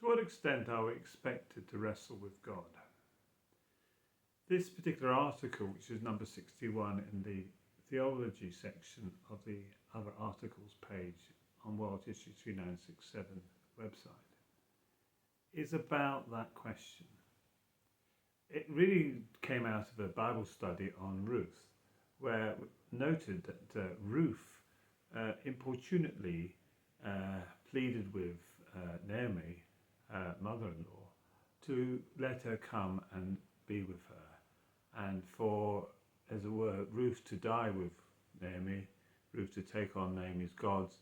To what extent are we expected to wrestle with God? This particular article, which is number 61 in the theology section of the other articles page on World History 3967 website, is about that question. It really came out of a Bible study on Ruth, where it noted that Ruth importunately pleaded with Naomi, mother-in-law, to let her come and be with her, and for, as it were, Ruth to die with Naomi, Ruth to take on Naomi's gods,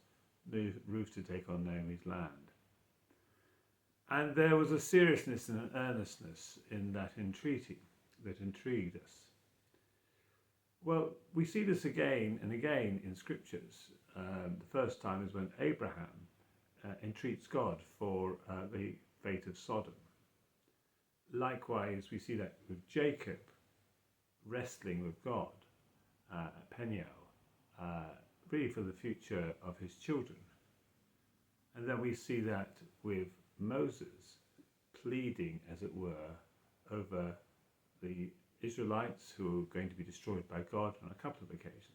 Ruth to take on Naomi's land. And there was a seriousness and an earnestness in that entreaty that intrigued us. Well, we see this again and again in scriptures. The first time is when Abraham entreats God for the fate of Sodom. Likewise, we see that with Jacob wrestling with God at Peniel, really for the future of his children. And then we see that with Moses pleading, as it were, over the Israelites who are going to be destroyed by God on a couple of occasions.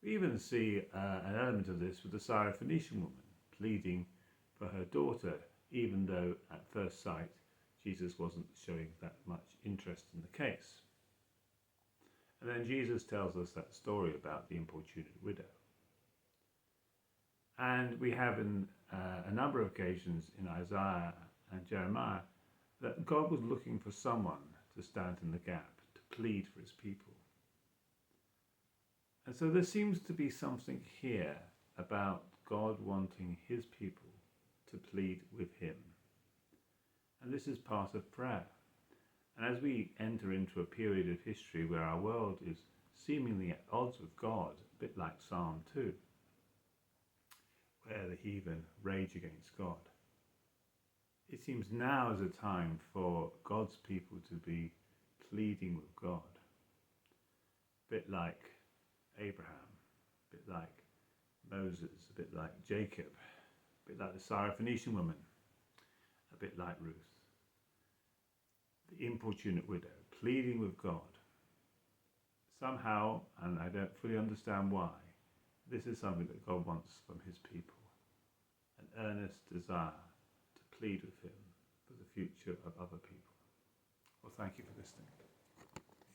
We even see an element of this with the Syrophoenician woman pleading for her daughter, even though at first sight Jesus wasn't showing that much interest in the case. And then Jesus tells us that story about the importunate widow. And we have in a number of occasions in Isaiah and Jeremiah that God was looking for someone to stand in the gap, to plead for his people. And so there seems to be something here about God wanting his people to plead with him. And this is part of prayer. And as we enter into a period of history where our world is seemingly at odds with God, a bit like Psalm 2, where the heathen rage against God, it seems now is a time for God's people to be pleading with God. A bit like Abraham, a bit like Moses, a bit like Jacob, a bit like the Syrophoenician woman, a bit like Ruth. The importunate widow, pleading with God. Somehow, and I don't fully understand why, this is something that God wants from his people. An earnest desire to plead with him for the future of other people. Well, thank you for listening.